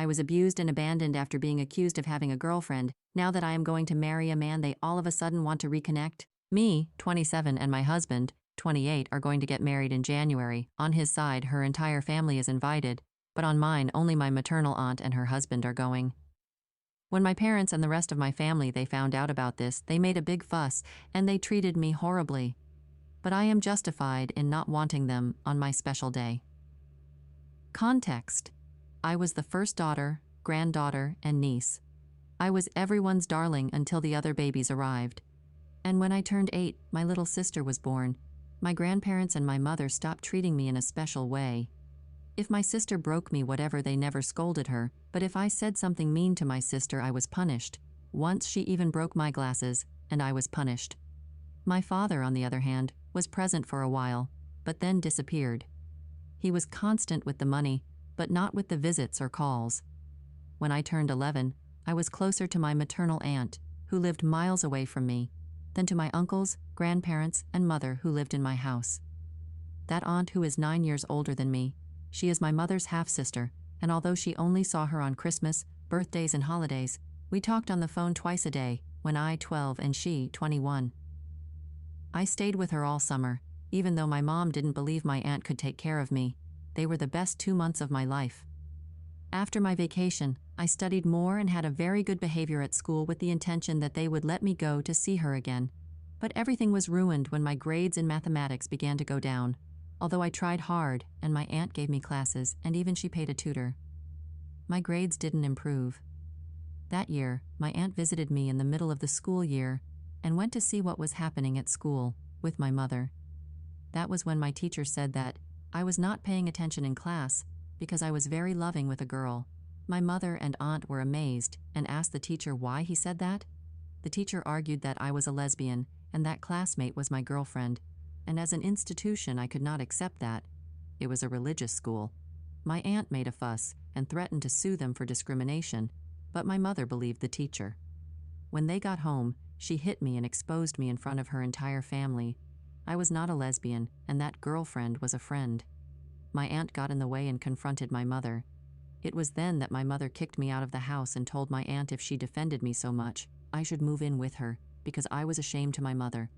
was abused and abandoned after being accused of having a girlfriend. Now that I am going to marry a man, they all of a sudden want to reconnect. Me, 27, and my husband, 28, are going to get married in January. On his side, her entire family is invited, but on mine, only my maternal aunt and her husband are going. When my parents and the rest of my family they found out about this, they made a big fuss, and they treated me horribly. But I am justified in not wanting them on my special day. Context: I was the first daughter, granddaughter, and niece. I was everyone's darling until the other babies arrived. And when I turned 8, my little sister was born. My grandparents and my mother stopped treating me in a special way. If my sister broke me whatever, they never scolded her, but if I said something mean to my sister, I was punished. Once she even broke my glasses, and I was punished. My father, on the other hand, was present for a while, but then disappeared. He was constant with the money, but not with the visits or calls. When I turned 11, I was closer to my maternal aunt, who lived miles away from me, than to my uncles, grandparents, and mother who lived in my house. That aunt, who is 9 years older than me, she is my mother's half-sister, and although she only saw her on Christmas, birthdays, and holidays, we talked on the phone twice a day, when I 12 and she 21. I stayed with her all summer, even though my mom didn't believe my aunt could take care of me. They were the best 2 months of my life. After my vacation, I studied more and had a very good behavior at school with the intention that they would let me go to see her again. But everything was ruined when my grades in mathematics began to go down. Although I tried hard, and my aunt gave me classes, and even she paid a tutor, my grades didn't improve. That year, my aunt visited me in the middle of the school year and went to see what was happening at school with my mother. That was when my teacher said that I was not paying attention in class because I was very loving with a girl. My mother and aunt were amazed and asked the teacher why he said that. The teacher argued that I was a lesbian and that classmate was my girlfriend. And as an institution, I could not accept that. It was a religious school. My aunt made a fuss and threatened to sue them for discrimination, but my mother believed the teacher. When they got home, she hit me and exposed me in front of her entire family. I was not a lesbian, and that girlfriend was a friend. My aunt got in the way and confronted my mother. It was then that my mother kicked me out of the house and told my aunt if she defended me so much, I should move in with her, because I was ashamed to my mother,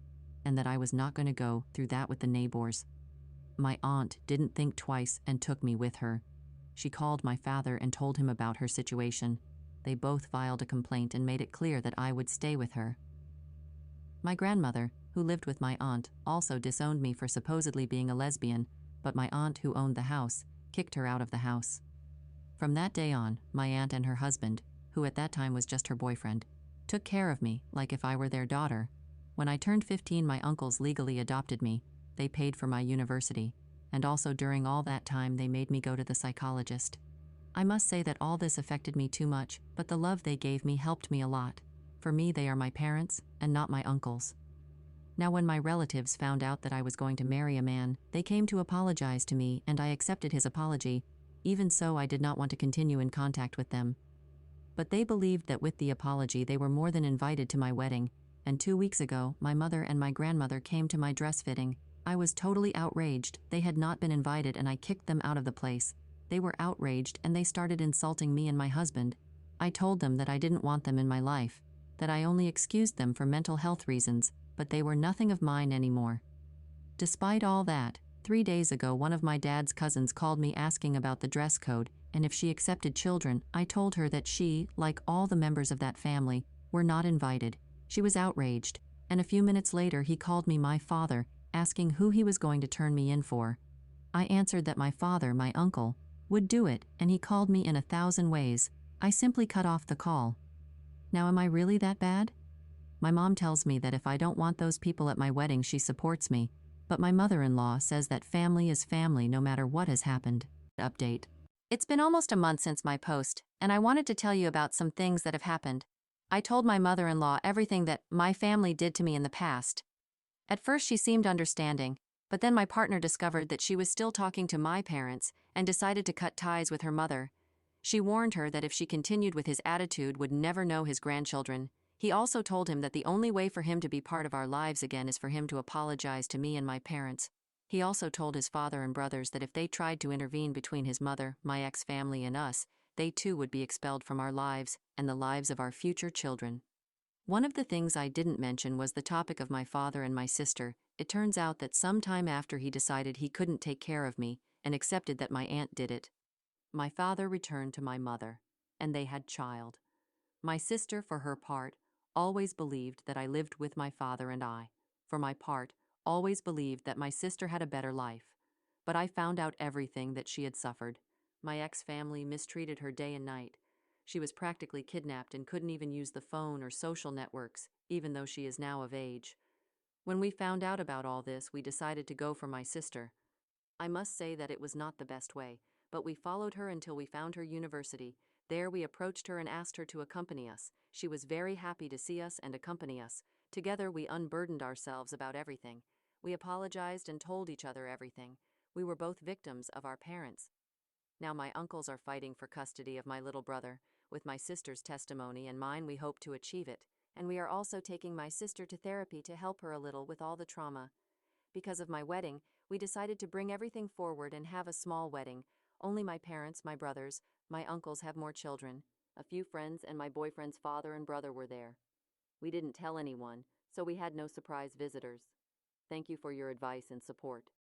and that I was not going to go through that with the neighbors. My aunt didn't think twice and took me with her. She called my father and told him about her situation. They both filed a complaint and made it clear that I would stay with her. My grandmother, who lived with my aunt, also disowned me for supposedly being a lesbian, but my aunt, who owned the house, kicked her out of the house. From that day on, my aunt and her husband, who at that time was just her boyfriend, took care of me like if I were their daughter. When I turned 15, my uncles legally adopted me. They paid for my university, and also during all that time they made me go to the psychologist. I must say that all this affected me too much, but the love they gave me helped me a lot. For me, they are my parents, and not my uncles. Now when my relatives found out that I was going to marry a man, they came to apologize to me, and I accepted his apology. Even so, I did not want to continue in contact with them. But they believed that with the apology they were more than invited to my wedding, and 2 weeks ago, my mother and my grandmother came to my dress fitting. I was totally outraged. They had not been invited and I kicked them out of the place. They were outraged and they started insulting me and my husband. I told them that I didn't want them in my life, that I only excused them for mental health reasons, but they were nothing of mine anymore. Despite all that, 3 days ago one of my dad's cousins called me asking about the dress code and if she accepted children. I told her that she, like all the members of that family, were not invited. She was outraged, and a few minutes later he called me my father, asking who he was going to turn me in for. I answered that my father, my uncle, would do it, and he called me in 1,000 ways. I simply cut off the call. Now am I really that bad? My mom tells me that if I don't want those people at my wedding, she supports me, but my mother-in-law says that family is family no matter what has happened. Update. It's been almost a month since my post, and I wanted to tell you about some things that have happened. I told my mother-in-law everything that my family did to me in the past. At first she seemed understanding, but then my partner discovered that she was still talking to my parents and decided to cut ties with her mother. She warned her that if she continued with his attitude, would never know his grandchildren. He also told him that the only way for him to be part of our lives again is for him to apologize to me and my parents. He also told his father and brothers that if they tried to intervene between his mother, my ex-family, and us, they too would be expelled from our lives and the lives of our future children. One of the things I didn't mention was the topic of my father and my sister. It turns out that some time after he decided he couldn't take care of me and accepted that my aunt did it, my father returned to my mother, and they had child. My sister, for her part, always believed that I lived with my father, and I, for my part, always believed that my sister had a better life. But I found out everything that she had suffered. My ex-family mistreated her day and night. She was practically kidnapped and couldn't even use the phone or social networks, even though she is now of age. When we found out about all this, we decided to go for my sister. I must say that it was not the best way, but we followed her until we found her university. There we approached her and asked her to accompany us. She was very happy to see us and accompany us. Together we unburdened ourselves about everything. We apologized and told each other everything. We were both victims of our parents. Now my uncles are fighting for custody of my little brother. With my sister's testimony and mine, we hope to achieve it. And we are also taking my sister to therapy to help her a little with all the trauma. Because of my wedding, we decided to bring everything forward and have a small wedding. Only my parents, my brothers, my uncles have more children. A few friends and my boyfriend's father and brother were there. We didn't tell anyone, so we had no surprise visitors. Thank you for your advice and support.